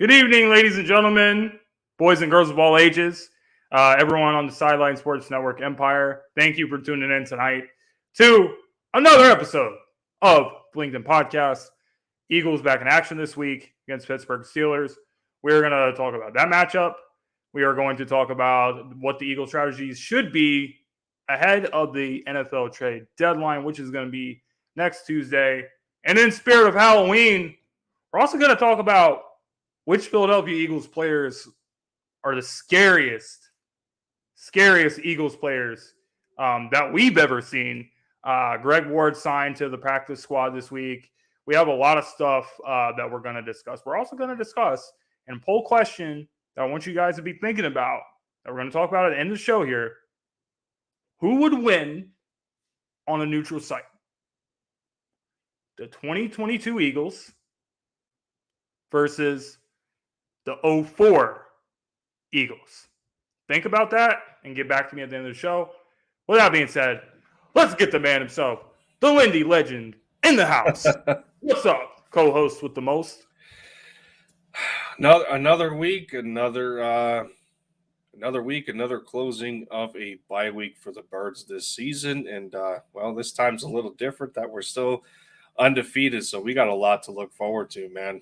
Good evening, ladies and gentlemen, boys and girls of all ages, everyone on the Sideline Sports Network Empire. Thank you for tuning in tonight to another episode of Linc'd podcast. Eagles back in action this week against Pittsburgh Steelers. We're going to talk about that matchup. We are going to talk about what the Eagles' strategies should be ahead of the NFL trade deadline, which is going to be next Tuesday. And in spirit of Halloween, we're also going to talk about which Philadelphia Eagles players are the scariest Eagles players that we've ever seen. Greg Ward signed to the practice squad this week. We have a lot of stuff that we're going to discuss. We're also going to discuss and poll question that I want you guys to be thinking about, that we're going to talk about at the end of the show here. Who would win on a neutral site? The 2022 Eagles versus the 2004 Eagles. Think about that and get back to me at the end of the show. With that being said, let's get the man himself, the Lindy legend, in the house. What's up, co-host with the most? Another week, another closing of a bye week for the Birds this season. And, this time's a little different that we're still undefeated. So we got a lot to look forward to, man.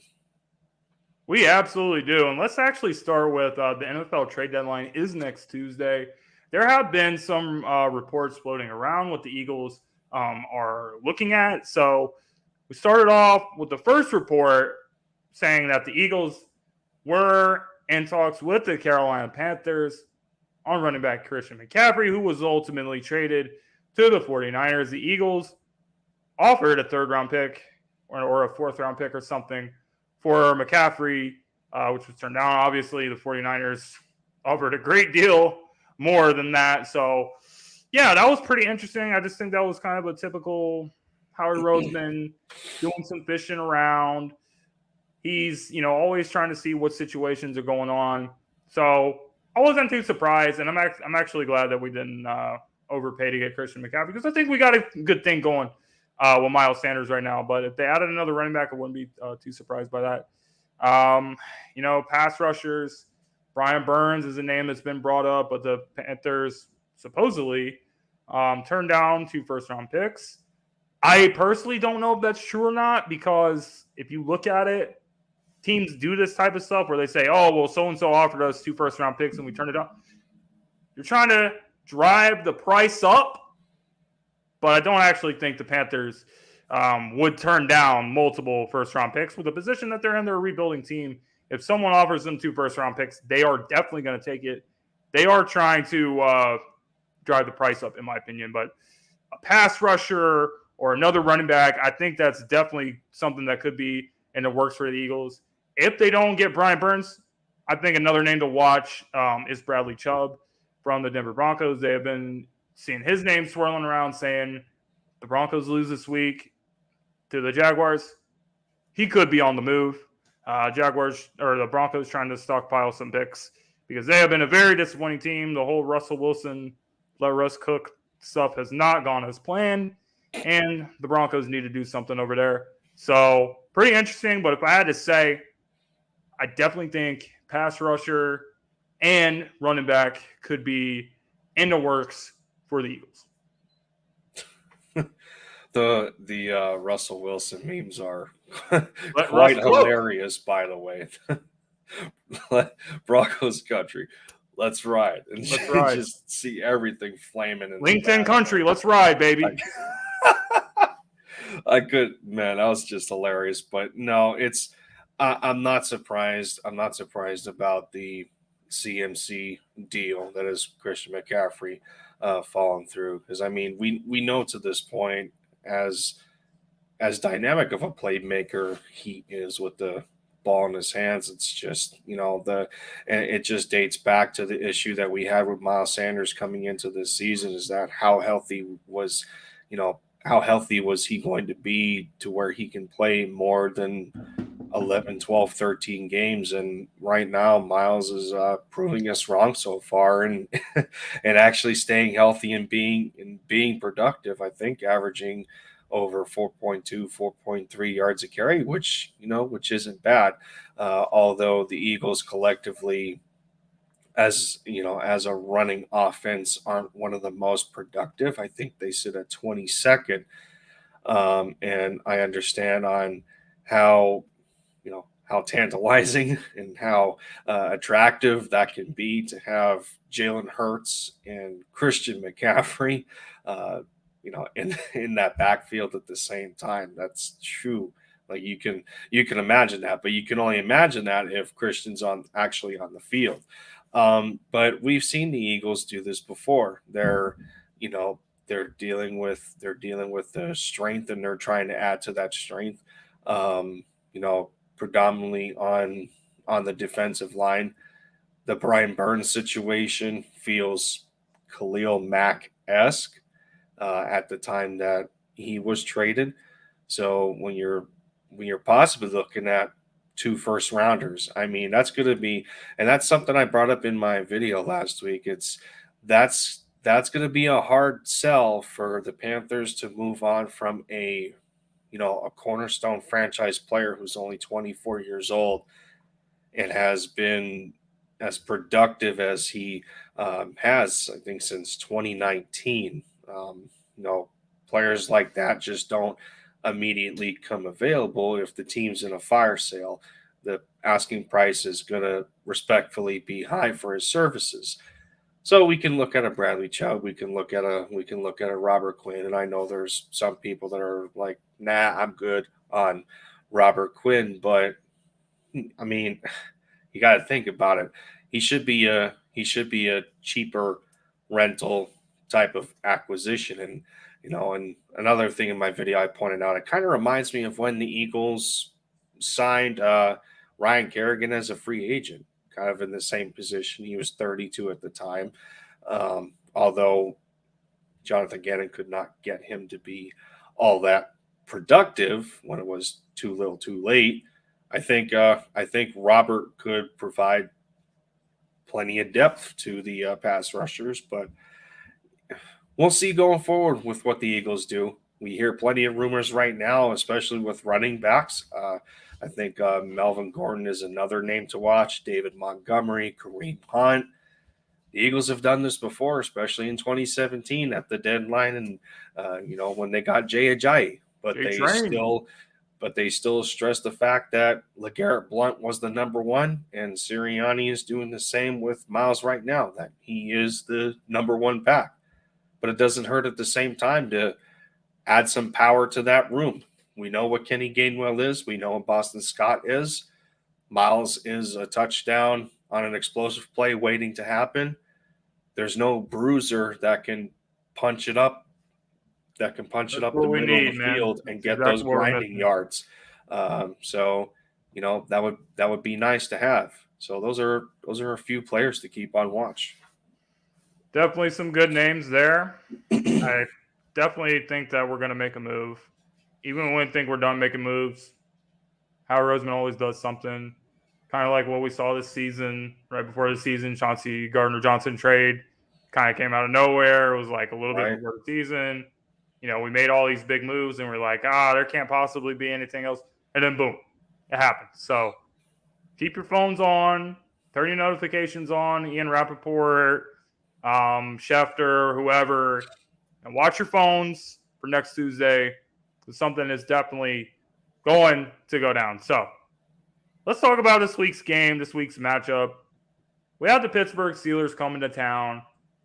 We absolutely do. And let's actually start with the NFL trade deadline is next Tuesday. There have been some reports floating around what the Eagles are looking at. So we started off with the first report saying that the Eagles were in talks with the Carolina Panthers on running back Christian McCaffrey, who was ultimately traded to the 49ers. The Eagles offered a third-round pick or a fourth-round pick or something for McCaffrey, which was turned down. Obviously, the 49ers offered a great deal more than that. So, yeah, that was pretty interesting. I just think that was kind of a typical Howard Roseman doing some fishing around. He's, always trying to see what situations are going on. So I wasn't too surprised, and I'm actually glad that we didn't overpay to get Christian McCaffrey, because I think we got a good thing going with Miles Sanders right now. But if they added another running back, I wouldn't be too surprised by that. Pass rushers, Brian Burns is a name that's been brought up, but the Panthers supposedly turned down 2 first-round picks. I personally don't know if that's true or not, because if you look at it, teams do this type of stuff where they say, oh, well, so-and-so offered us 2 first-round picks and we turned it down. You're trying to drive the price up, but I don't actually think the Panthers would turn down multiple first-round picks with the position that they're in. They're a rebuilding team. If someone offers them 2 first-round picks, they are definitely going to take it. They are trying to drive the price up, in my opinion. But a pass rusher or another running back, I think that's definitely something that could be in the works for the Eagles. If they don't get Brian Burns, I think another name to watch is Bradley Chubb from the Denver Broncos. They have been seeing his name swirling around, saying the Broncos lose this week to the Jaguars. He could be on the move. The Broncos trying to stockpile some picks because they have been a very disappointing team. The whole Russell Wilson, let Russ cook stuff has not gone as planned, and the Broncos need to do something over there. So pretty interesting, but if I had to say, I definitely think pass rusher and running back could be in the works for the Eagles. The Russell Wilson memes are quite hilarious, by the way. Broncos country, let's ride. And let's ride. Just see everything flaming. LinkedIn country, let's ride, baby. That was just hilarious. But no, I'm not surprised. I'm not surprised about the CMC deal that is Christian McCaffrey falling through. Because, we know to this point, as dynamic of a playmaker he is with the ball in his hands, it's just, and it just dates back to the issue that we had with Miles Sanders coming into this season, is that how healthy was he going to be to where he can play more than 11, 12, 13 games. And right now, Miles is proving us wrong so far, and and actually staying healthy and being productive. I think averaging over 4.2, 4.3 yards a carry, which isn't bad. Although the Eagles collectively, as as a running offense, aren't one of the most productive. I think they sit at 22nd. And I understand on how how tantalizing and how attractive that can be to have Jalen Hurts and Christian McCaffrey, in that backfield at the same time. That's true. Like you can imagine that, but you can only imagine that if Christian's actually on the field. But we've seen the Eagles do this before. You know, they're dealing with the strength, and they're trying to add to that strength. Predominantly on the defensive line. The Brian Burns situation feels Khalil Mack-esque at the time that he was traded. So when you're possibly looking at 2 first rounders, I mean, that's going to be, and that's something I brought up in my video last week. That's going to be a hard sell for the Panthers to move on from a cornerstone franchise player who's only 24 years old and has been as productive as he has, I think, since 2019. Players like that just don't immediately come available. If the team's in a fire sale, the asking price is going to respectfully be high for his services. So we can look at a Bradley Chubb, we can look at a Robert Quinn, and I know there's some people that are like, nah, I'm good on Robert Quinn, but I mean, you got to think about it. He should be a cheaper rental type of acquisition, and and another thing in my video I pointed out, it kind of reminds me of when the Eagles signed Ryan Kerrigan as a free agent. Kind of in the same position. He was 32 at the time. Although Jonathan Gannon could not get him to be all that productive when it was too little too late. I think Robert could provide plenty of depth to the pass rushers, but we'll see going forward with what the Eagles do. We hear plenty of rumors right now, especially with running backs. I think Melvin Gordon is another name to watch. David Montgomery, Kareem Hunt. The Eagles have done this before, especially in 2017 at the deadline, and when they got Jay Ajayi. But they still stress the fact that LeGarrette Blount was the number one, and Sirianni is doing the same with Miles right now. That he is the number one back. But it doesn't hurt at the same time to add some power to that room. We know what Kenny Gainwell is. We know what Boston Scott is. Miles is a touchdown on an explosive play waiting to happen. There's no bruiser that can punch it up the middle of the field and get those grinding yards. So that would be nice to have. So those are a few players to keep on watch. Definitely some good names there. I definitely think that we're going to make a move. Even when we think we're done making moves, Howard Roseman always does something. Kind of like what we saw this season, right before the season, Chauncey Gardner-Johnson trade kind of came out of nowhere. It was like a little bit before the season. We made all these big moves, and we're like, there can't possibly be anything else. And then, boom, it happened. So keep your phones on, turn your notifications on, Ian Rappaport, Schefter, whoever, and watch your phones for next Tuesday. Something is definitely going to go down. So let's talk about this week's game, this week's matchup. We have the Pittsburgh Steelers coming to town.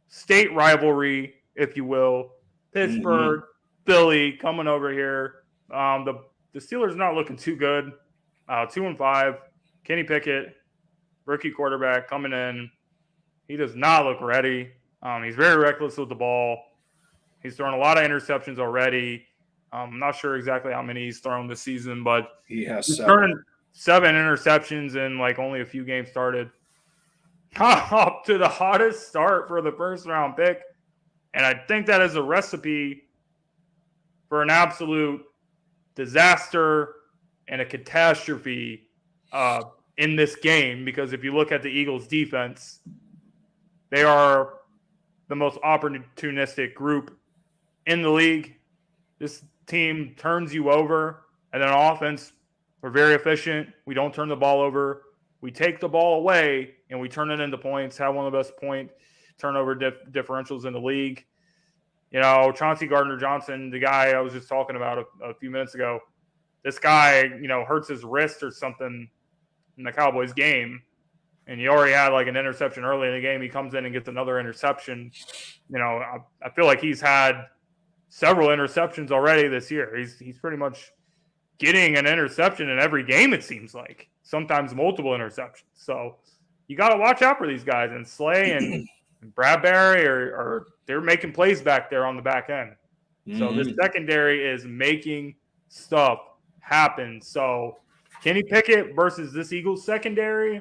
State rivalry, if you will. Pittsburgh, Philly coming over here. The Steelers not looking too good. 2-5. Kenny Pickett, rookie quarterback, coming in. He does not look ready. He's very reckless with the ball. He's thrown a lot of interceptions already. I'm not sure exactly how many he's thrown this season, but he has seven interceptions in like only a few games started. Up to the hottest start for the first round pick. And I think that is a recipe for an absolute disaster and a catastrophe in this game, because if you look at the Eagles' defense, they are the most opportunistic group in the league. This team turns you over, and then on offense, we're very efficient. We don't turn the ball over. We take the ball away, and we turn it into points, have one of the best point turnover differentials in the league. You know, Chauncey Gardner-Johnson, the guy I was just talking about a few minutes ago, this guy, you know, hurts his wrist or something in the Cowboys game, and he already had like an interception early in the game. He comes in and gets another interception. You know, I feel like he's had several interceptions already this year. He's pretty much getting an interception in every game, it seems like. Sometimes multiple interceptions. So you got to watch out for these guys. And Slay and Bradbury are they're making plays back there on the back end. So this secondary is making stuff happen. So Kenny Pickett versus this Eagles secondary,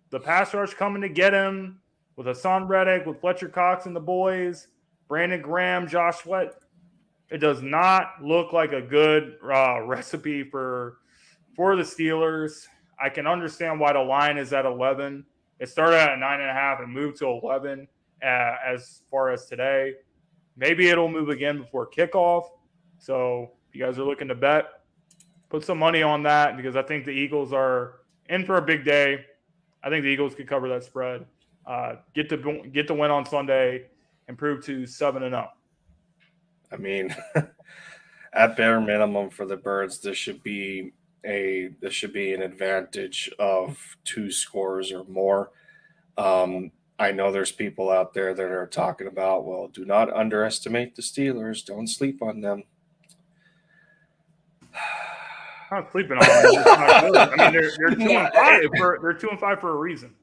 the pass rush coming to get him with Hassan Reddick, with Fletcher Cox and the boys, Brandon Graham, Josh Sweat. It does not look like a good recipe for the Steelers. I can understand why the line is at 11. It started at 9.5 and moved to 11 as far as today. Maybe it'll move again before kickoff. So if you guys are looking to bet, put some money on that, because I think the Eagles are in for a big day. I think the Eagles could cover that spread, get the win on Sunday, and prove to 7-0. I mean, at bare minimum for the Birds, this should be an advantage of 2 scores or more. I know there's people out there that are talking about, well, do not underestimate the Steelers. Don't sleep on them. I'm not sleeping on them. It's not good. I mean, they're 2-5 they're 2-5 for a reason.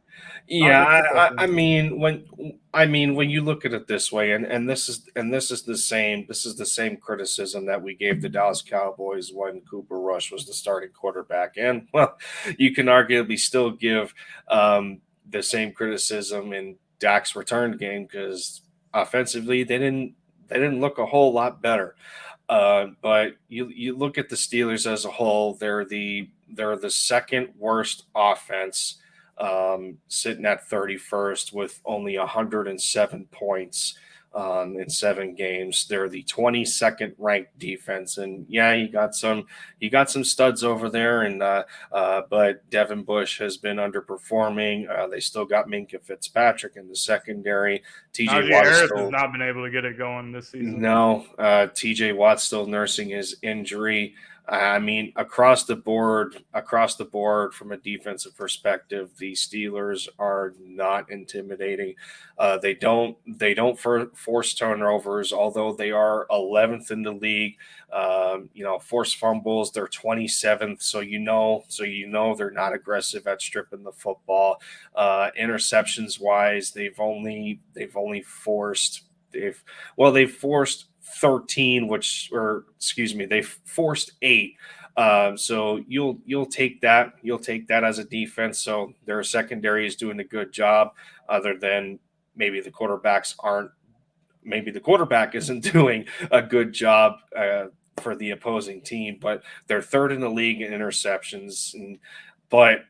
Yeah, I mean when you look at it this way, and this is the same criticism that we gave the Dallas Cowboys when Cooper Rush was the starting quarterback, and well, you can arguably still give the same criticism in Dak's return game, because offensively they didn't look a whole lot better. But you look at the Steelers as a whole, they're the second worst offense, sitting at 31st with only 107 points in 7 games. They're the 22nd ranked defense, and yeah, you got some studs over there, and but Devin Bush has been underperforming. They still got Minkah Fitzpatrick in the secondary. TJ Harris has not been able to get it going this season. No, TJ Watt's still nursing his injury. I mean, across the board, from a defensive perspective, the Steelers are not intimidating. They don't force turnovers, although they are 11th in the league. Forced fumbles, they're 27th. So you know they're not aggressive at stripping the football. Interceptions wise, they've forced 13, they forced 8. So you'll take that. You'll take that as a defense. So their secondary is doing a good job, other than maybe the quarterback isn't doing a good job for the opposing team, but they're third in the league in interceptions. But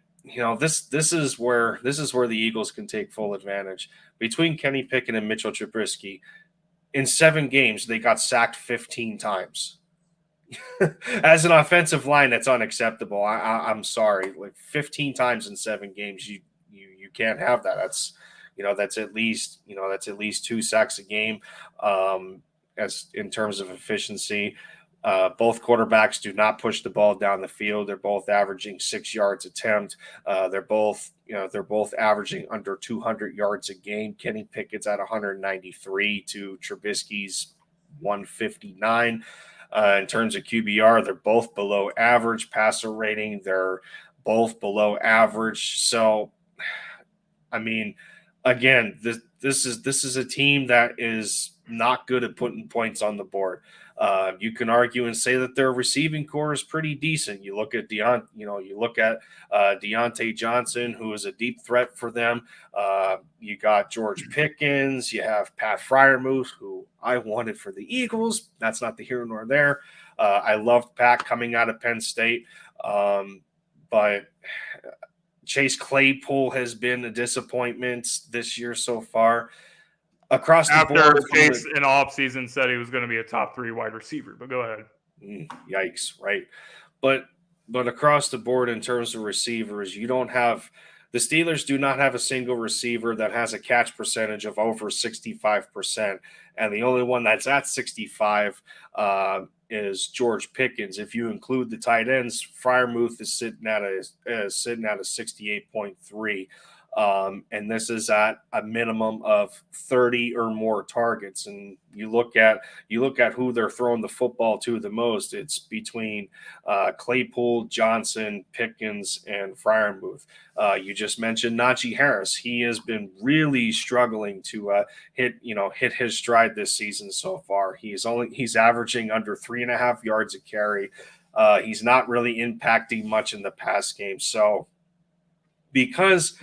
this is where the Eagles can take full advantage. Between Kenny Pickett and Mitchell Trubisky, in 7 games, they got sacked 15 times. As an offensive line, that's unacceptable. I'm sorry. Like 15 times in 7 games, you can't have that. That's at least 2 sacks a game. As in terms of efficiency, both quarterbacks do not push the ball down the field. They're both averaging 6 yards attempt. They're both averaging under 200 yards a game. Kenny Pickett's at 193 to Trubisky's 159. In terms of QBR, they're both below average. Passer rating, they're both below average. So, I mean, again, this is a team that is not good at putting points on the board. You can argue and say that their receiving core is pretty decent. You look at Deontay Johnson, who is a deep threat for them. You got George Pickens. You have Pat Freiermuth, who I wanted for the Eagles. That's not the here nor there. I loved Pat coming out of Penn State, but Chase Claypool has been a disappointment this year so far. Across the After board, Chase in offseason said he was going to be a top 3 wide receiver, but go ahead. Yikes, right? But across the board in terms of receivers, you don't have the Steelers do not have a single receiver that has a catch percentage of over 65%, and the only one that's at 65 is George Pickens. If you include the tight ends, Freiermuth is sitting at a 68.3. And this is at a minimum of 30 or more targets. And you look at who they're throwing the football to the most. It's between Claypool, Johnson, Pickens, and Freiermuth. You just mentioned Najee Harris. He has been really struggling to hit his stride this season so far. He's averaging under 3.5 yards a carry. He's not really impacting much in the pass game. So because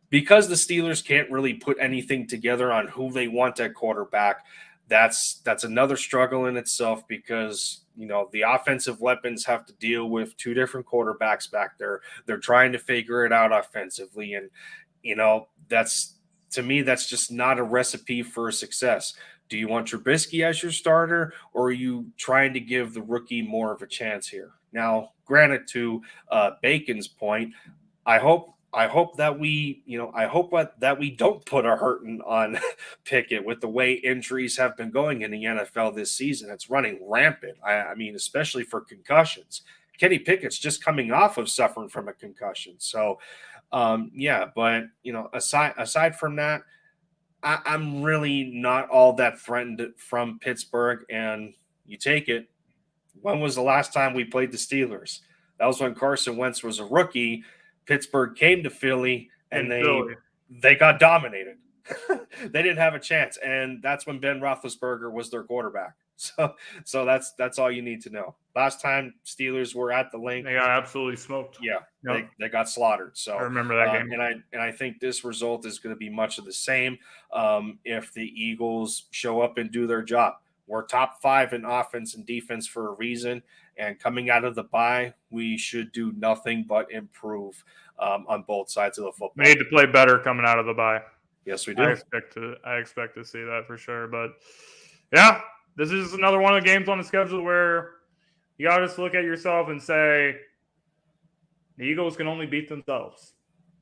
the Steelers can't really put anything together on who they want at quarterback, that's another struggle in itself, because the offensive weapons have to deal with 2 different quarterbacks back there. They're trying to figure it out offensively, and that's just not a recipe for success. Do you want Trubisky as your starter, or are you trying to give the rookie more of a chance here? Now, granted, to Bacon's point, I hope that we don't put a hurting on Pickett with the way injuries have been going in the NFL this season. It's running rampant. I mean, especially for concussions. Kenny Pickett's just coming off of suffering from a concussion. So, but aside from that, I'm really not all that threatened from Pittsburgh. And you take it. When was the last time we played the Steelers? That was when Carson Wentz was a rookie. Pittsburgh came to Philly, and they got dominated. They didn't have a chance, and that's when Ben Roethlisberger was their quarterback. So that's all you need to know. Last time Steelers were at the Linc'd, they got absolutely smoked. Yeah, yep. they got slaughtered. So I remember that game, and I think this result is going to be much of the same if the Eagles show up and do their job. We're top 5 in offense and defense for a reason. And coming out of the bye, we should do nothing but improve on both sides of the football. We need to play better coming out of the bye. Yes, we do. I expect to see that for sure. But yeah, this is another one of the games on the schedule where you got to just look at yourself and say the Eagles can only beat themselves,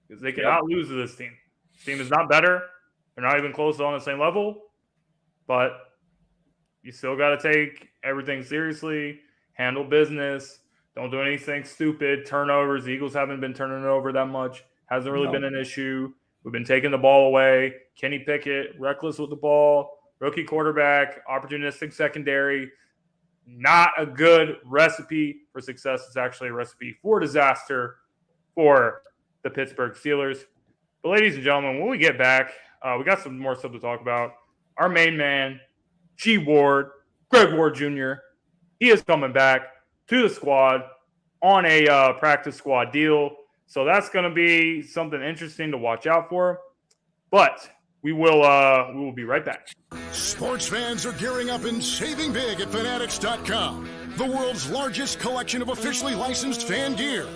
because they cannot lose to this team. This team is not better. They're not even close to on the same level. But you still got to take everything seriously. Handle business. Don't do anything stupid. Turnovers. The Eagles haven't been turning it over that much. Hasn't really been an issue. We've been taking the ball away. Kenny Pickett, reckless with the ball. Rookie quarterback, opportunistic secondary. Not a good recipe for success. It's actually a recipe for disaster for the Pittsburgh Steelers. But ladies and gentlemen, when we get back, we got some more stuff to talk about. Our main man, G. Ward, Greg Ward Jr., he is coming back to the squad on a practice squad deal. So that's going to be something interesting to watch out for. But we will be right back. Sports fans are gearing up and saving big at Fanatics.com, the world's largest collection of officially licensed fan gear.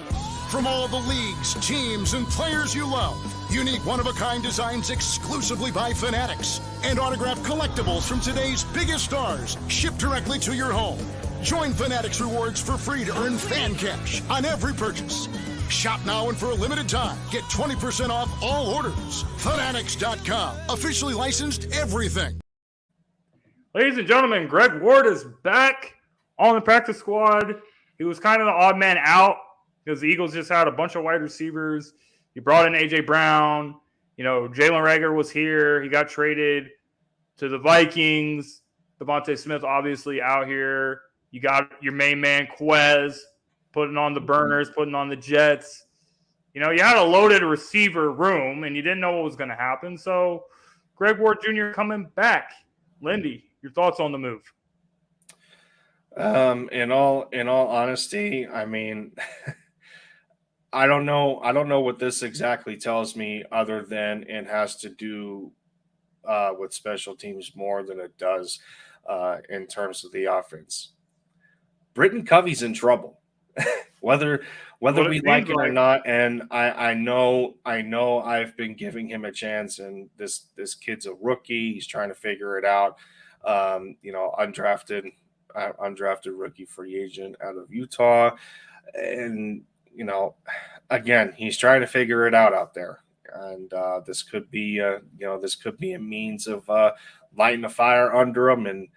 From all the leagues, teams, and players you love, unique one-of-a-kind designs exclusively by Fanatics, and autographed collectibles from today's biggest stars shipped directly to your home. Join Fanatics Rewards for free to earn fan cash on every purchase. Shop now and for a limited time, get 20% off all orders. Fanatics.com, officially licensed everything. Ladies and gentlemen, Greg Ward is back on the practice squad. He was kind of the odd man out because the Eagles just had a bunch of wide receivers. He brought in A.J. Brown. Jalen Reagor was here. He got traded to the Vikings. Devontae Smith obviously out here. You got your main man, Quez, putting on the burners, putting on the Jets. You had a loaded receiver room, and you didn't know what was going to happen. So Greg Ward Jr. coming back. Lindy, your thoughts on the move? In all honesty, I mean, I don't know. I don't know what this exactly tells me, other than it has to do with special teams more than it does in terms of the offense. Britton Covey's in trouble, whether What it we seems like it or like. not. And I know I've been giving him a chance, and this kid's a rookie. He's trying to figure it out. Undrafted rookie free agent out of Utah, and again, he's trying to figure it out there. And this could be a means of lighting a fire under him. And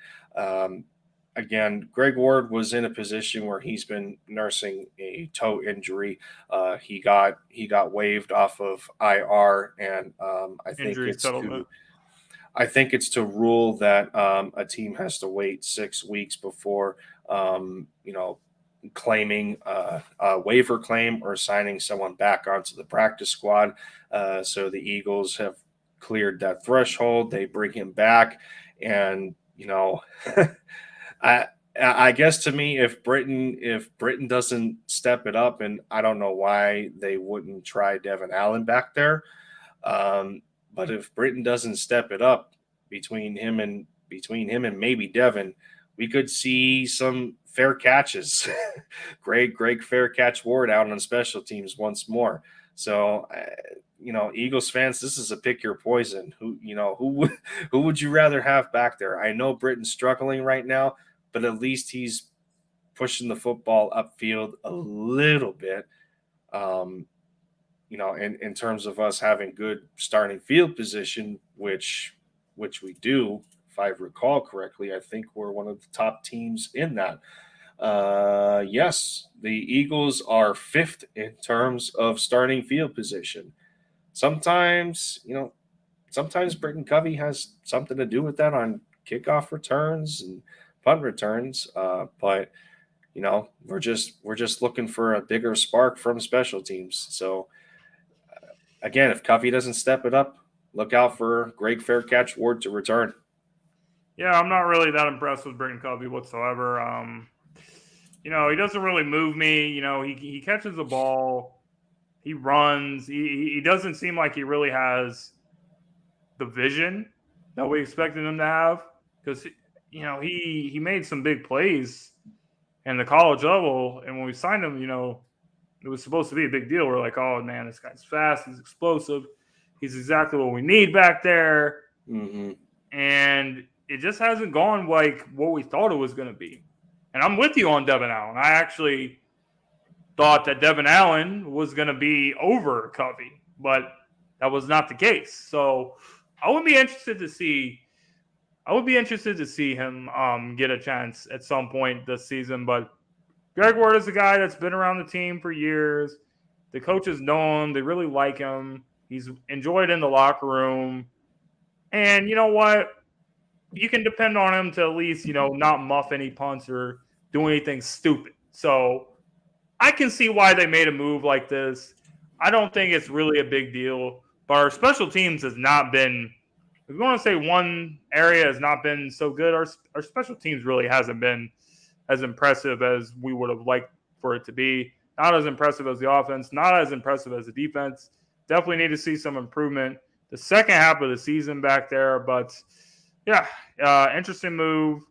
again, Greg Ward was in a position where he's been nursing a toe injury. He got waived off of IR, and Injury settlement. I think it's to rule that a team has to wait 6 weeks before claiming a waiver claim or signing someone back onto the practice squad. So the Eagles have cleared that threshold. They bring him back, and I guess, to me, if Britton doesn't step it up, and I don't know why they wouldn't try Devin Allen back there, but if Britton doesn't step it up between him and maybe Devin, we could see some fair catches. Greg fair catch Ward out on special teams once more. So, Eagles fans, this is a pick your poison. Who would you rather have back there? I know Britton's struggling right now, but at least he's pushing the football upfield a little bit. In terms of us having good starting field position, which we do, if I recall correctly. I think we're one of the top teams in that. Yes, the Eagles are 5th in terms of starting field position. Sometimes Britton Covey has something to do with that on kickoff returns and punt returns. But we're just looking for a bigger spark from special teams. So again, if Covey doesn't step it up, look out for Greg Faircatch Ward to return. Yeah, I'm not really that impressed with Britton Covey whatsoever. He doesn't really move me. He catches the ball, he runs. He doesn't seem like he really has the vision that we expected him to have, because he made some big plays in the college level, and when we signed him, it was supposed to be a big deal. We're like, oh man, this guy's fast, he's explosive, he's exactly what we need back there. Mm-hmm. And it just hasn't gone like what we thought it was going to be. And I'm with you on Devin Allen. I actually thought that Devin Allen was going to be over Covey, but that was not the case. So I would be interested to see him get a chance at some point this season. But Greg Ward is a guy that's been around the team for years. The coaches know him. They really like him. He's enjoyed in the locker room. And you know what? You can depend on him to at least, not muff any punts or do anything stupid. So I can see why they made a move like this. I don't think it's really a big deal. But our special teams has not been, if we want to say one area has not been so good, our special teams really hasn't been as impressive as we would have liked for it to be. Not as impressive as the offense, not as impressive as the defense. Definitely need to see some improvement the second half of the season back there. But yeah, interesting move.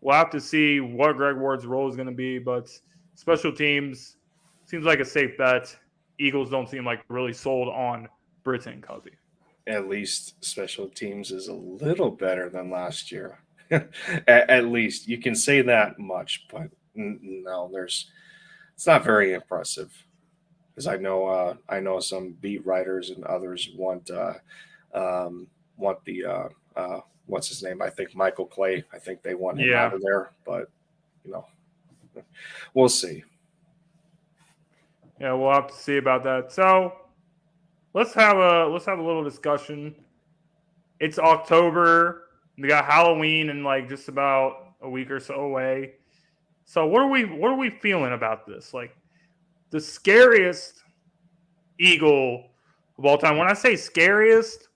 We'll have to see what Greg Ward's role is going to be, but special teams seems like a safe bet. Eagles don't seem like really sold on Britton Covey. At least special teams is a little better than last year. At least you can say that much, but no, it's not very impressive. Because I know some beat writers and others want the what's his name? I think Michael Clay. I think they want him out of there, but we'll see. Yeah, we'll have to see about that. So let's have a little discussion. It's October. We got Halloween in like just about a week or so away. So what are we feeling about this? Like the scariest Eagle of all time. When I say scariest,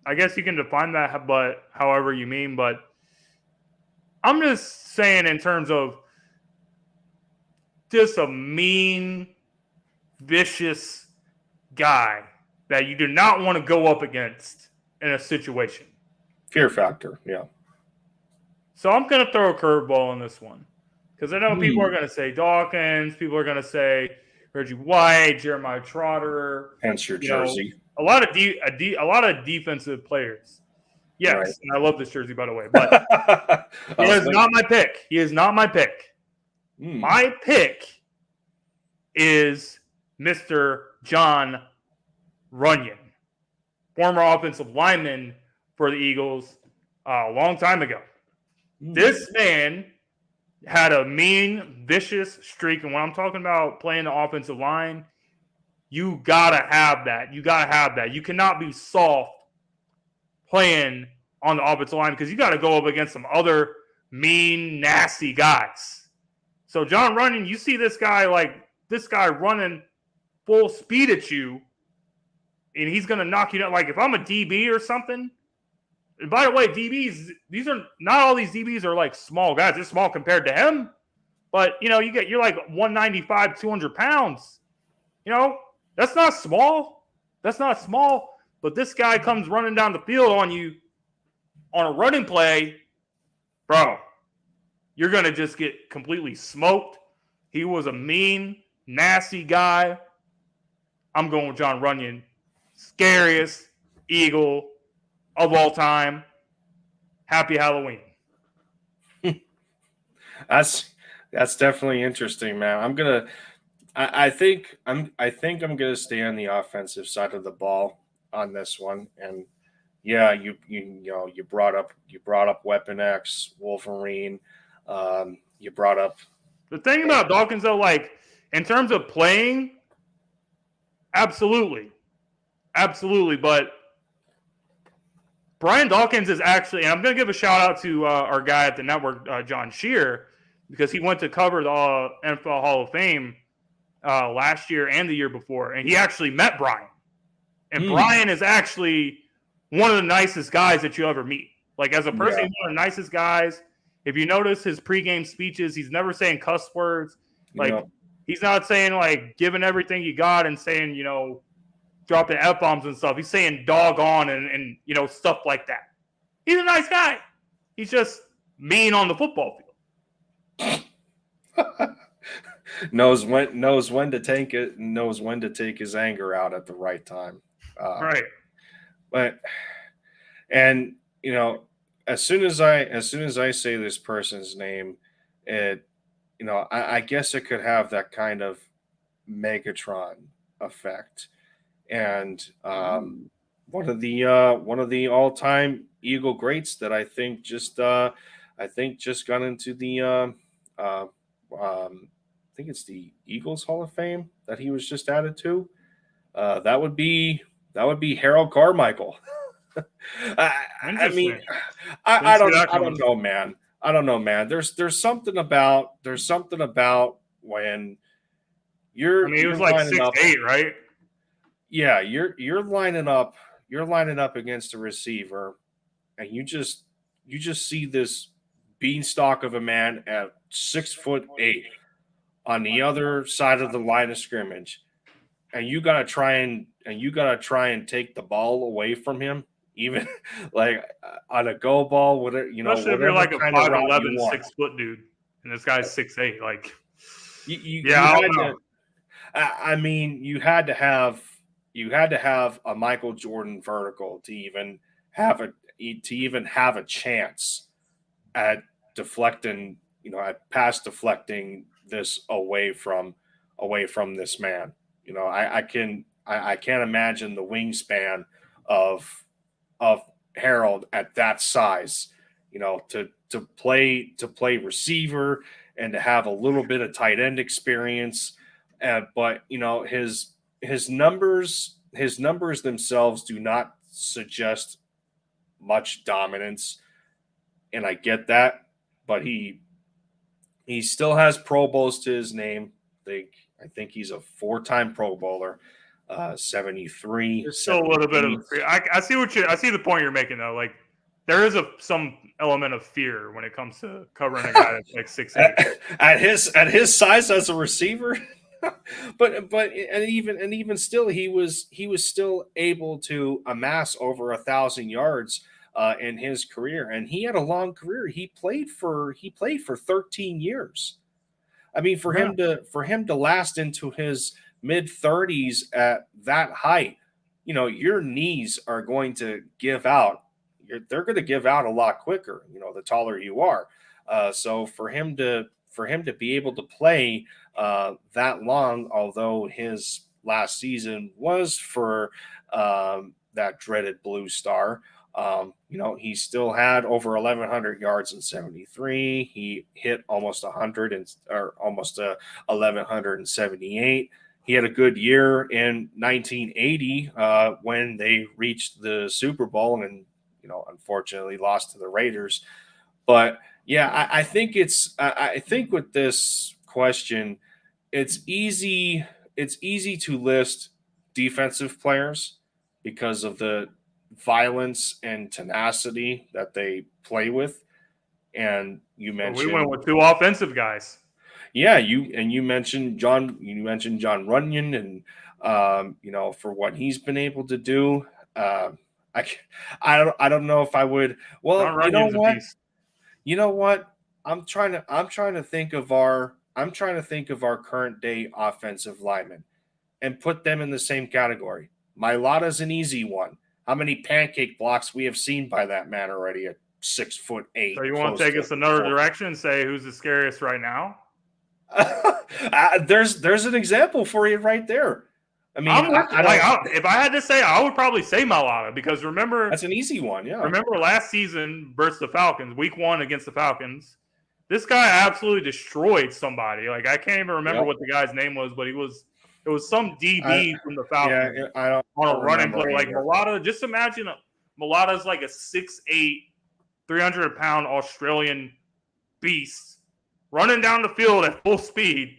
I guess you can define that, but however you mean. But I'm just saying in terms of just a mean, vicious guy that you do not want to go up against in a situation. Fear factor, yeah. So I'm going to throw a curveball on this one because I know people are going to say Dawkins, people are going to say Reggie White, Jeremiah Trotter, Hence your jersey. A lot of defensive players. Yes, right. And I love this jersey, by the way. But he is not my pick. He is not my pick. My pick is Mr. Jon Runyan, former offensive lineman for the Eagles a long time ago. This man had a mean, vicious streak. And when I'm talking about playing the offensive line, you got to have that. You got to have that. You cannot be soft playing on the offensive line because you got to go up against some other mean, nasty guys. So Jon Runyan, you see this guy running full speed at you, and he's going to knock you down. Like if I'm a DB or something, and by the way, DBs, these are not all these DBs are like small guys. They're small compared to him. But, you're like 195, 200 pounds. That's not small. That's not small. But this guy comes running down the field on you on a running play, bro, you're going to just get completely smoked. He was a mean, nasty guy. I'm going with Jon Runyan. Scariest Eagle of all time. Happy Halloween. That's definitely interesting, man. I think I'm gonna stay on the offensive side of the ball on this one. And yeah, you brought up Weapon X, Wolverine. You brought up the thing about Dawkins though, like in terms of playing, absolutely. But Brian Dawkins is actually, and I'm going to give a shout out to our guy at the network, John Shear, because he went to cover the NFL Hall of Fame last year and the year before, and he actually met Brian. And Brian is actually one of the nicest guys that you ever meet. Like as a person, he's one of the nicest guys. If you notice his pregame speeches, he's never saying cuss words. Like he's not saying like giving everything you got and saying, dropping F-bombs and stuff. He's saying doggone and stuff like that. He's a nice guy. He's just mean on the football field. knows when to take it, knows when to take his anger out at the right time. Right. But as soon as I say this person's name, I guess it could have that kind of Megatron effect. And one of the all-time Eagle greats that I think just got into the I think it's the Eagles Hall of Fame that he was just added to. That would be Harold Carmichael. I mean, I don't know, man. I don't know, man. There's something about when you're. I mean, he was like 6'8", right? Yeah, you're lining up against a receiver, and you just see this beanstalk of a man at 6'8" on the other side of the line of scrimmage, and you gotta try and take the ball away from him, even like on a go ball, whatever Especially if you're like a 5'11", 6 foot dude, and this guy's 6'8". Like, I mean, you had to have a Michael Jordan vertical to even have a chance at deflecting, at pass deflecting this away from this man. I can't imagine the wingspan of Harold at that size, to play receiver and to have a little bit of tight end experience. But his numbers themselves do not suggest much dominance, and I get that, but he still has Pro Bowls to his name. I think he's a 4-time Pro Bowler, 73. There's still a little bit of. I see the point you're making though. Like there is some element of fear when it comes to covering a guy that's like 6'8". At his size as a receiver. but even still, he was still able to amass over 1,000 yards in his career, and he had a long career. He played for 13 years. I mean, for him to last into his mid 30s at that height, your knees are going to give out. They're going to give out a lot quicker. The taller you are. So for him to be able to play that long, although his last season was for that dreaded Blue Star, he still had over 1,100 yards in 73. He hit almost 100 or almost 1,178. He had a good year in 1980 when they reached the Super Bowl and unfortunately lost to the Raiders. But yeah, I think with this question, it's easy to list defensive players because of the violence and tenacity that they play with. And you mentioned we went with 2 offensive guys. Yeah, you mentioned John Runyon, and for what he's been able to do. I don't know if I would. Well, you know what? I'm trying to think of our current day offensive linemen and put them in the same category. Mailata's an easy one. How many pancake blocks we have seen by that man already at 6'8"? So you want to take us another direction and say who's the scariest right now? There's an example for you right there. I mean, if I had to say, I would probably say Mailata, because remember, that's an easy one. Yeah. Remember last season versus the Falcons, week 1 against the Falcons, this guy absolutely destroyed somebody. Like, I can't even remember what the guy's name was, but it was some DB from the Falcons on a running play. Like Mailata, just imagine Mailata's like a 6'8", 300-pound Australian beast running down the field at full speed,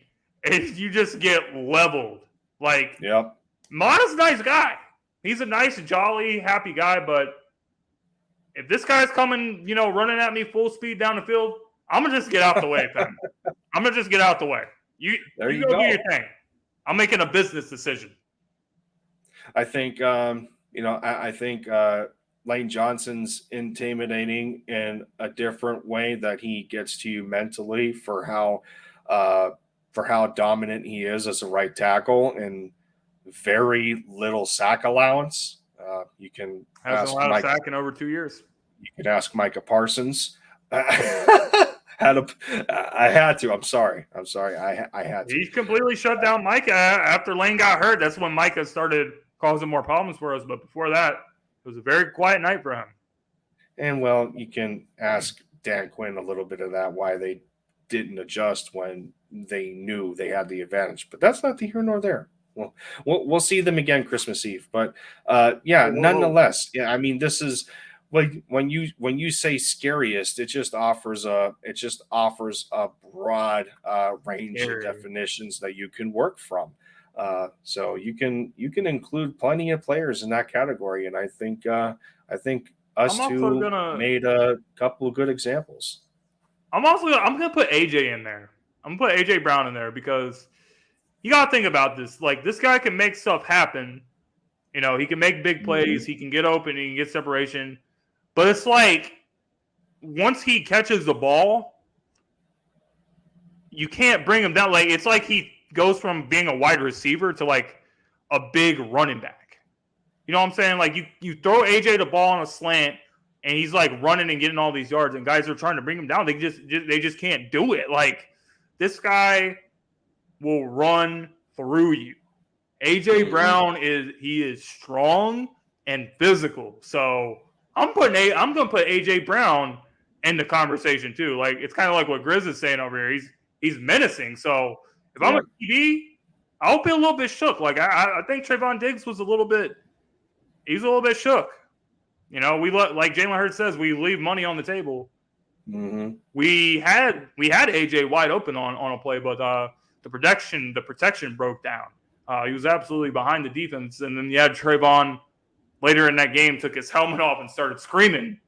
and you just get leveled. Like, Mailata's a nice guy. He's a nice, jolly, happy guy, but if this guy's coming, running at me full speed down the field, I'm going to just get out the way, fam. I'm going to just get out the way. You go do your thing. I'm making a business decision. I think, I think Lane Johnson's intimidating in a different way that he gets to you mentally for how dominant he is as a right tackle and very little sack allowance. You can hasn't allowed a sack in over 2 years. You could ask Micah Parsons. I had to. I'm sorry. I had to. He completely shut down Micah after Lane got hurt. That's when Micah started causing more problems for us. But before that, it was a very quiet night for him. And, well, you can ask Dan Quinn a little bit of that, why they didn't adjust when they knew they had the advantage. But that's not here nor there. Well, we'll see them again Christmas Eve. But, nonetheless, I mean, this is – like when you say scariest, it just offers a broad range of definitions that you can work from. So you can include plenty of players in that category, and I think us two made a couple of good examples. I'm gonna put AJ in there. I'm gonna put AJ Brown in there because you gotta think about this. Like, this guy can make stuff happen. He can make big plays. Mm-hmm. He can get open. He can get separation. But it's like, once he catches the ball, you can't bring him down. Like, it's like he goes from being a wide receiver to like a big running back. You know what I'm saying? Like, you throw AJ the ball on a slant, and he's like running and getting all these yards, and guys are trying to bring him down. They just can't do it. Like, this guy will run through you. AJ Brown is strong and physical. So I'm gonna put AJ Brown in the conversation too. Like, it's kind of like what Grizz is saying over here. He's menacing. So if I'm a TV, I'll be a little bit shook. Like, I think Trayvon Diggs was a little bit shook. We like Jalen Hurts says, we leave money on the table. Mm-hmm. We had AJ wide open on a play, but the protection broke down. He was absolutely behind the defense, and then you had Trayvon later in that game took his helmet off and started screaming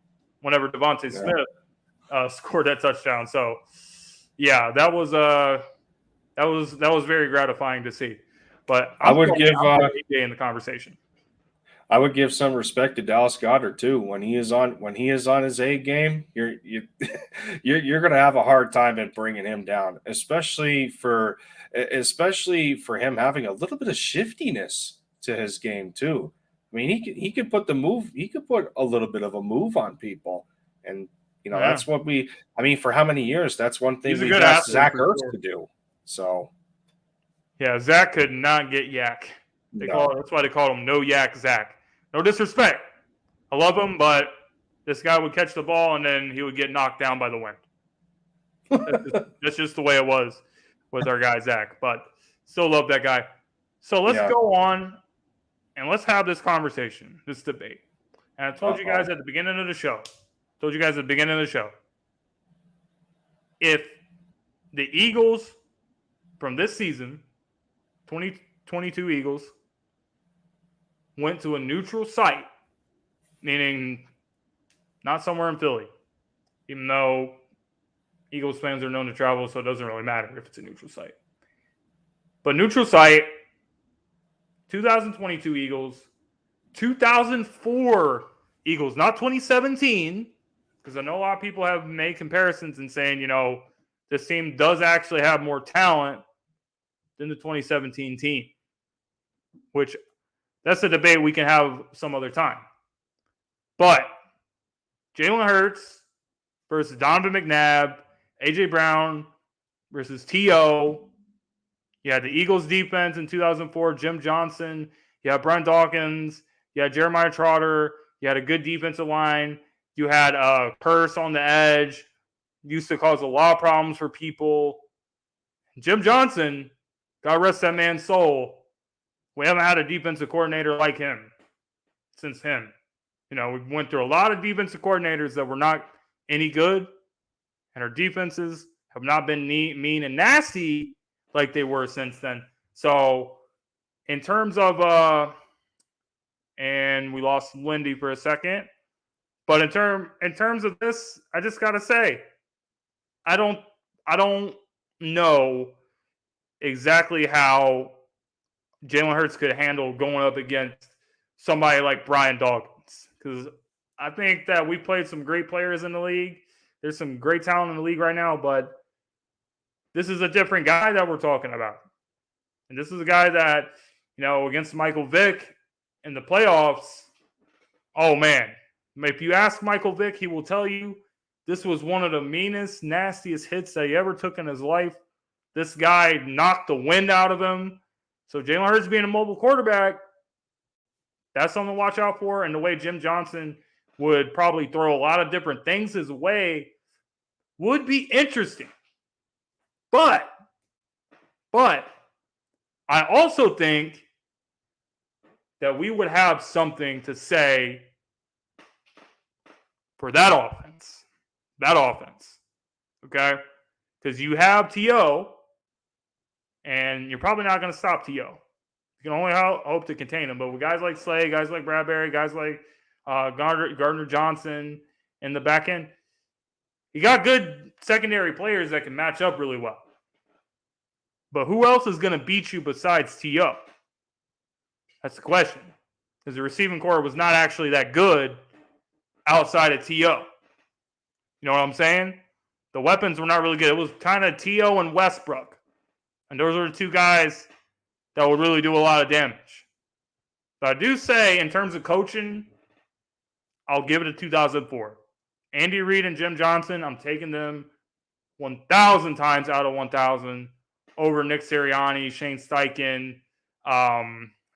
whenever Devontae Smith scored that touchdown. So, yeah, that was very gratifying to see. But I would give AJ in the conversation. I would give some respect to Dallas Goedert too. When he is on his A game, you're going to have a hard time at bringing him down, especially for him having a little bit of shiftiness to his game too. I mean, he could put a little bit of a move on people, and that's what for how many years? That's one thing we asked Zach Ertz to do. So, yeah, Zach could not get yak. That's why they called him No Yak Zach. No disrespect. I love him, but this guy would catch the ball and then he would get knocked down by the wind. That's just the way it was with our guy Zach. But still love that guy. So let's go on and let's have this conversation, this debate. And I told you guys at the beginning of the show. If the Eagles from this season, 2022 Eagles, went to a neutral site, meaning not somewhere in Philly, even though Eagles fans are known to travel, so it doesn't really matter if it's a neutral site. But neutral site, 2022 Eagles, 2004 Eagles, not 2017, because I know a lot of people have made comparisons and saying, this team does actually have more talent than the 2017 team, which that's a debate we can have some other time. But Jalen Hurts versus Donovan McNabb, A.J. Brown versus T.O. You had the Eagles defense in 2004, Jim Johnson. You had Brian Dawkins. You had Jeremiah Trotter. You had a good defensive line. You had a Purse on the edge. Used to cause a lot of problems for people. Jim Johnson, God rest that man's soul, we haven't had a defensive coordinator like him since him. We went through a lot of defensive coordinators that were not any good, and our defenses have not been mean and nasty like they were since then. So, in terms of and we lost Lindy for a second, but in terms of this, I just gotta say, I don't know exactly how Jalen Hurts could handle going up against somebody like Brian Dawkins, because I think that we played some great players in the league. There's some great talent in the league right now, but this is a different guy that we're talking about. And this is a guy that, against Michael Vick in the playoffs, oh man, if you ask Michael Vick, he will tell you this was one of the meanest, nastiest hits that he ever took in his life. This guy knocked the wind out of him. So Jalen Hurts being a mobile quarterback, that's something to watch out for. And the way Jim Johnson would probably throw a lot of different things his way would be interesting. But I also think that we would have something to say for that offense. Okay? Because you have T.O., and you're probably not going to stop T.O. You can only hope to contain him. But with guys like Slay, guys like Bradbury, guys like Gardner Johnson in the back end, you got good secondary players that can match up really well. But who else is going to beat you besides T.O.? That's the question. Because the receiving core was not actually that good outside of T.O. You know what I'm saying? The weapons were not really good. It was kind of T.O. and Westbrook. And those are the two guys that would really do a lot of damage. But I do say, in terms of coaching, I'll give it a 2004. Andy Reid and Jim Johnson, I'm taking them 1,000 times out of 1,000 over Nick Sirianni, Shane Steichen,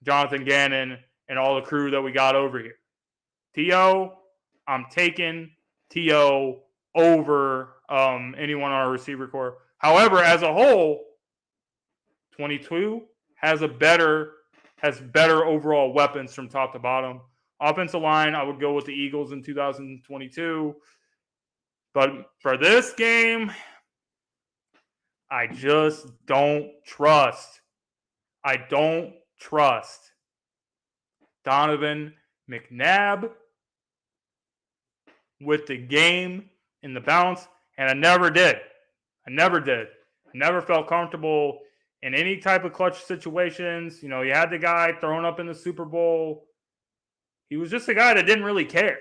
Jonathan Gannon, and all the crew that we got over here. T.O., I'm taking T.O. over anyone on our receiver core. However, as a whole, 22 has better overall weapons from top to bottom. Offensive line, I would go with the Eagles in 2022. But for this game, I just don't trust. I don't trust Donovan McNabb with the game in the balance, and I never did. I never felt comfortable in any type of clutch situations. You know, you had the guy thrown up in the Super Bowl. He was just a guy that didn't really care.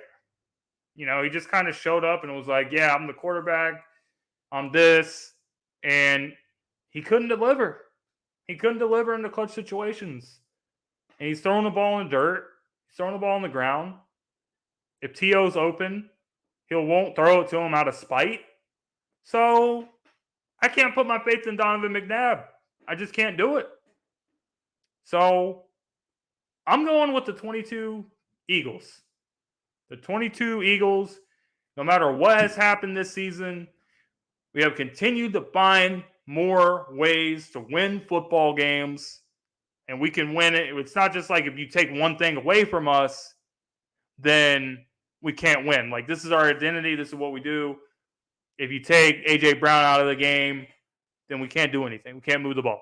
You know, he just kind of showed up and was like, yeah, I'm the quarterback. I'm this. And he couldn't deliver. He couldn't deliver in the clutch situations. And he's throwing the ball in the dirt. He's throwing the ball on the ground. If T.O.'s open, he won't throw it to him out of spite. So I can't put my faith in Donovan McNabb. I just can't do it. So I'm going with the 22 Eagles. The 22 Eagles, no matter what has happened this season, we have continued to find more ways to win football games, and we can win it. It's not just like if you take one thing away from us, then we can't win. Like, this is our identity. This is what we do. If you take A.J. Brown out of the game, then we can't do anything. We can't move the ball.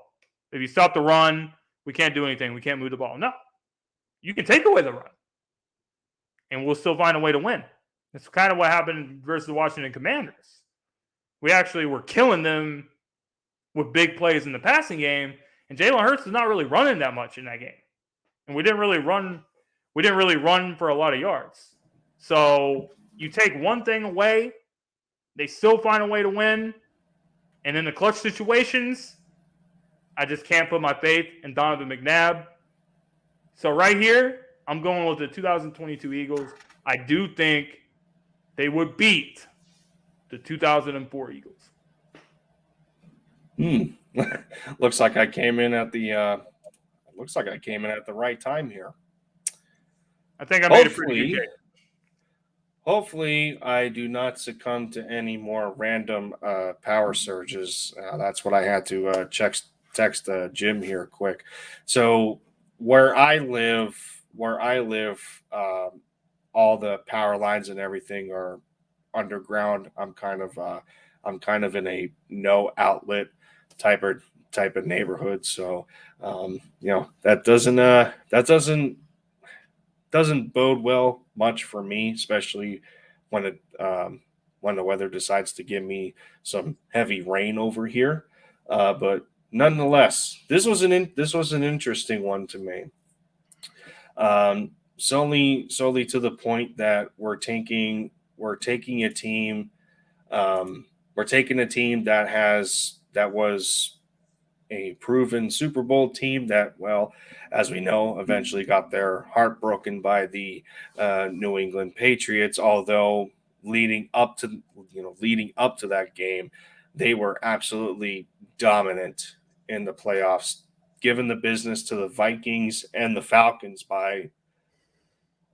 If you stop the run, we can't do anything. We can't move the ball. No. You can take away the run, and we'll still find a way to win. That's kind of what happened versus the Washington Commanders. We actually were killing them with big plays in the passing game, and Jalen Hurts is not really running that much in that game. And we didn't really run for a lot of yards. So you take one thing away, they still find a way to win. And in the clutch situations, I just can't put my faith in Donovan McNabb. So right here, I'm going with the 2022 Eagles. I do think they would beat the 2004 Eagles. Looks like I came in at the right time here. I think I made a pretty good case. Hopefully, I do not succumb to any more random power surges. That's what I had to text Jim here quick. So where I live, all the power lines and everything are underground. I'm kind of in a no outlet type of neighborhood. So that doesn't bode well much for me, especially when the weather decides to give me some heavy rain over here. But nonetheless, this was an interesting one to me. Solely to the point that we're taking a team that was a proven Super Bowl team that, well, as we know, eventually got their heart broken by the New England Patriots. Although leading up to that game, they were absolutely dominant in the playoffs, giving the business to the Vikings and the Falcons by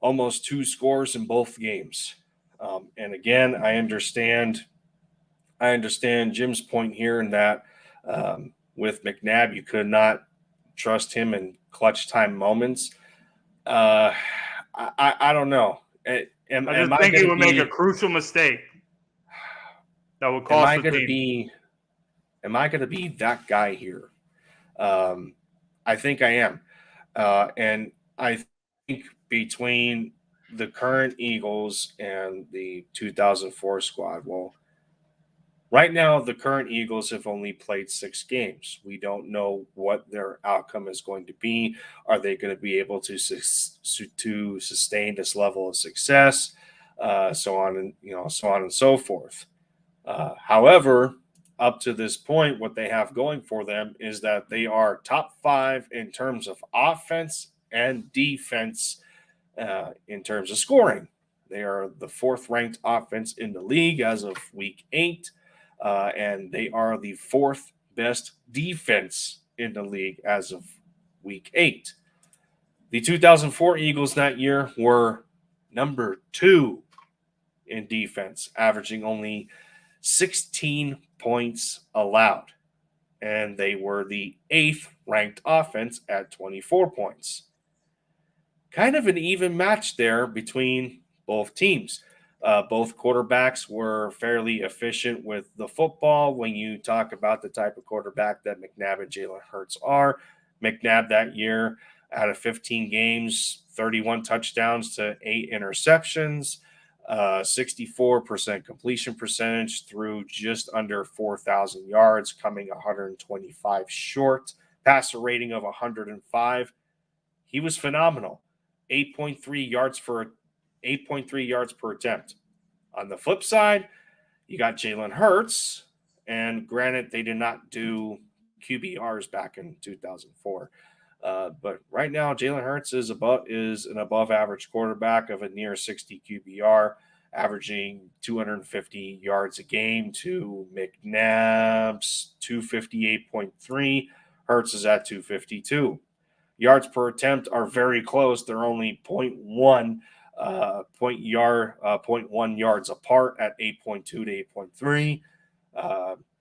almost 2 scores in both games. And again, I understand Jim's point here in that with McNabb, you could not trust him in clutch time moments. I don't know. I just think he would make a crucial mistake that would cost the team. Am I going to be that guy here? I think I am. And I think between the current Eagles and the 2004 squad, well, right now, the current Eagles have only played 6 games. We don't know what their outcome is going to be. Are they going to be able to sustain this level of success? So on and so forth. However, up to this point, what they have going for them is that they are top 5 in terms of offense and defense in terms of scoring. They are the 4th ranked offense in the league as of week 8. And they are the 4th best defense in the league as of week 8. The 2004 Eagles that year were number 2 in defense, averaging only 16 points allowed. And they were the 8th ranked offense at 24 points. Kind of an even match there between both teams. Both quarterbacks were fairly efficient with the football. When you talk about the type of quarterback that McNabb and Jalen Hurts are, McNabb that year out of 15 games, 31 touchdowns to 8 interceptions. 64% completion percentage through just under 4,000 yards, coming 125 short. Passer rating of 105. He was phenomenal. 8.3 yards per attempt. On the flip side, you got Jalen Hurts, and granted, they did not do QBRs back in 2004. But right now, Jalen Hurts is an above average quarterback of a near 60 QBR, averaging 250 yards a game to McNabb's 258.3. Hurts is at 252. Yards per attempt are very close. They're only 0.1 yards apart at 8.2 to 8.3.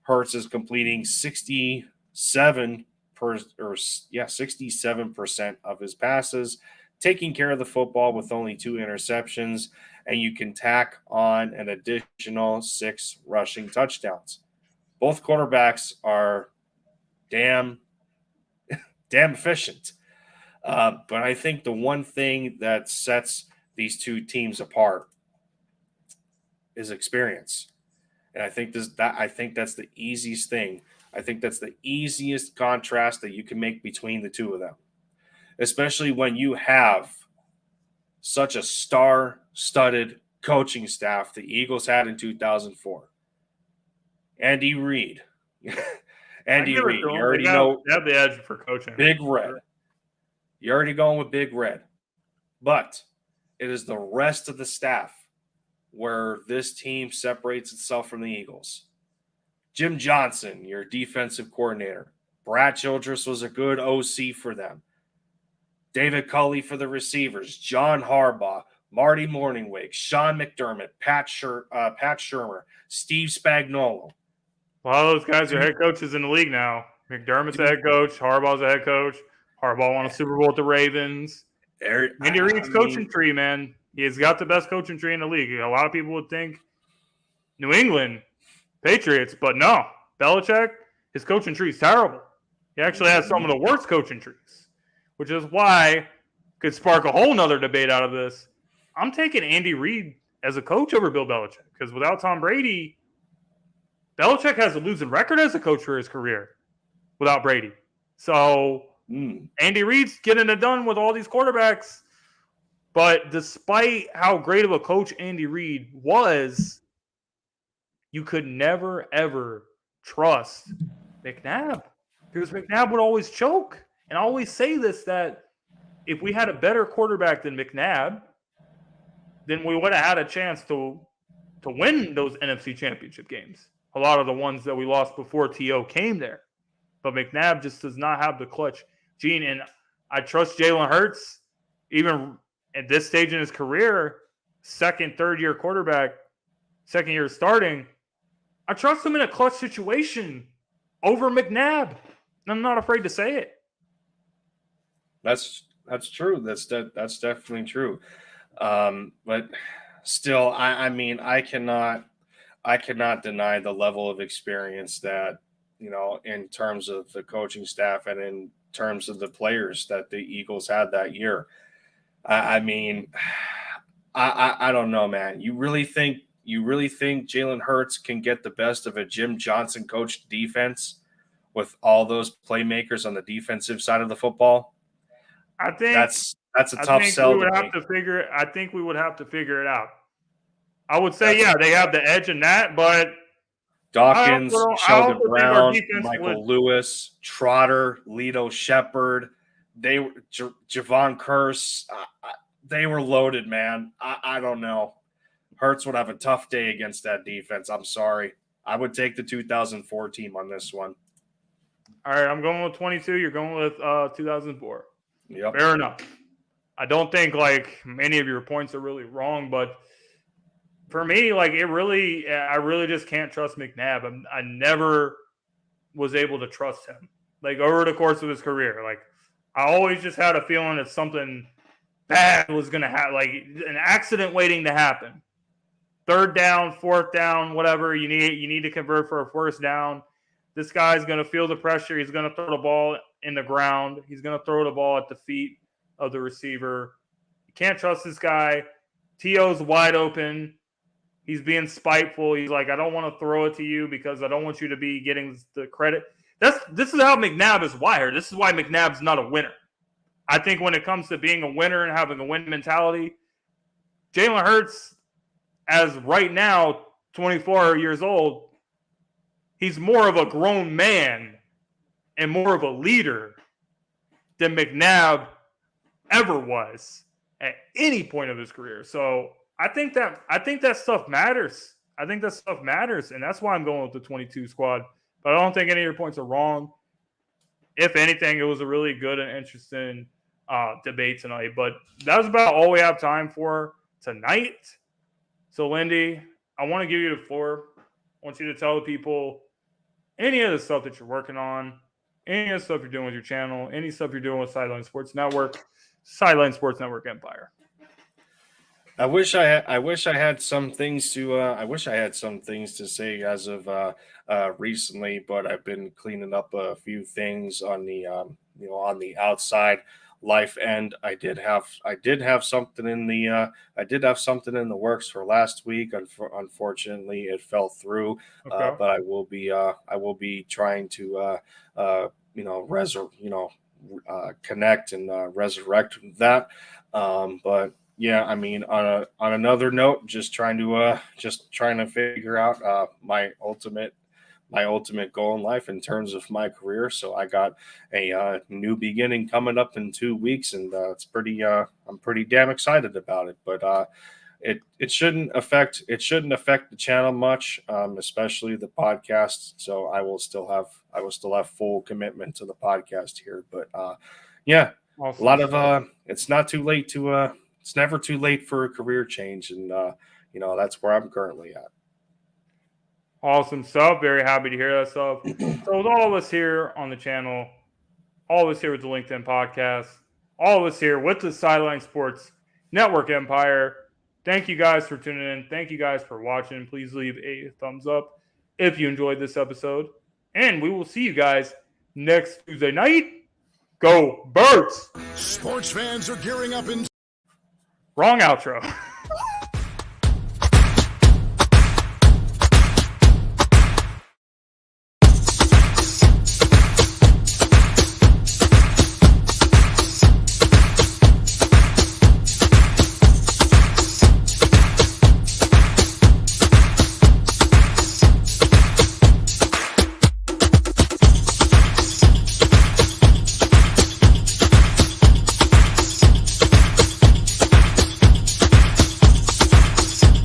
Hurts is completing 67% of his passes, taking care of the football with only 2 interceptions, and you can tack on an additional 6 rushing touchdowns. Both quarterbacks are damn efficient. But I think the one thing that sets these two teams apart is experience. And I think that's the easiest thing. I think that's the easiest contrast that you can make between the two of them, especially when you have such a star-studded coaching staff the Eagles had in 2004. Andy Reid. You already know. They have the edge for coaching. Big Red. You're already going with Big Red. But it is the rest of the staff where this team separates itself from the Eagles. Jim Johnson, your defensive coordinator. Brad Childress was a good OC for them. David Culley for the receivers. John Harbaugh, Marty Morningwake, Sean McDermott, Pat Shurmur, Steve Spagnuolo. A lot of those guys are head coaches in the league now. McDermott's a head coach. Harbaugh's a head coach. Harbaugh won a Super Bowl with the Ravens. Andy Reid's coaching tree, man. He's got the best coaching tree in the league. A lot of people would think New England Patriots, but no. Belichick, his coaching tree is terrible. He actually has some of the worst coaching trees, which is why could spark a whole nother debate out of this. I'm taking Andy Reid as a coach over Bill Belichick because without Tom Brady, Belichick has a losing record as a coach for his career without Brady. So Andy Reid's getting it done with all these quarterbacks. But despite how great of a coach Andy Reid was, you could never, ever trust McNabb because McNabb would always choke. And I always say this, that if we had a better quarterback than McNabb, then we would have had a chance to win those NFC championship games. A lot of the ones that we lost before T.O. came there. But McNabb just does not have the clutch gene. And I trust Jalen Hurts, even at this stage in his career, second, third-year quarterback, second year starting, I trust him in a clutch situation over McNabb. And I'm not afraid to say it. That's true. That's definitely true. But still, I mean, I cannot deny the level of experience that, in terms of the coaching staff and in terms of the players that the Eagles had that year. I mean, I don't know, man. You really think Jalen Hurts can get the best of a Jim Johnson coached defense with all those playmakers on the defensive side of the football? I think that's a tough sell. I think we would have to figure it out. I would say, they have the edge in that, but Dawkins, Sheldon Brown, Michael Lewis, Trotter, Lito Shepherd, Javon Curse, they were loaded, man. I don't know. Hurts would have a tough day against that defense. I'm sorry. I would take the 2004 team on this one. All right, I'm going with 22. You're going with 2004. Yep. Fair enough. I don't think many of your points are really wrong, but for me, I really just can't trust McNabb. I never was able to trust him. Over the course of his career, I always just had a feeling that something bad was going to happen, an accident waiting to happen. Third down, fourth down, whatever you need to convert for a first down. This guy's going to feel the pressure. He's going to throw the ball in the ground. He's going to throw the ball at the feet of the receiver. You can't trust this guy. T.O.'s wide open. He's being spiteful. He's like, I don't want to throw it to you because I don't want you to be getting the credit. This is how McNabb is wired. This is why McNabb's not a winner. I think when it comes to being a winner and having a win mentality, Jalen Hurts, as right now, 24 years old, he's more of a grown man and more of a leader than McNabb ever was at any point of his career. So I think that stuff matters. I think that stuff matters, and that's why I'm going with the 22 squad. But I don't think any of your points are wrong. If anything, it was a really good and interesting debate tonight. But that was about all we have time for tonight. So, Lindy, I want to give you the floor. I want you to tell the people any of the stuff that you're working on, any of the stuff you're doing with your channel, any stuff you're doing with Sideline Sports Network Empire. I wish I had some things to say as of recently, but I've been cleaning up a few things on the on the outside life end. I did have something in the works for last week. Unfortunately, it fell through. Okay. But I will be trying to connect and resurrect that. But yeah, I mean, on another note, just trying to figure out my ultimate goal in life in terms of my career. So I got a new beginning coming up in 2 weeks, and I'm pretty damn excited about it. But it shouldn't affect the channel much, especially the podcast. So I will still have full commitment to the podcast here. But yeah, Awesome. a lot of it's not too late to it's never too late for a career change, and that's where I'm currently at. Awesome stuff. Very happy to hear that stuff. So with all of us here on the channel, all of us here with the LinkedIn podcast, all of us here with the Sideline Sports Network Empire, thank you guys for tuning in. Thank you guys for watching. Please leave a thumbs up if you enjoyed this episode. And we will see you guys next Tuesday night. Go Birds! Sports fans are gearing up in Wrong outro.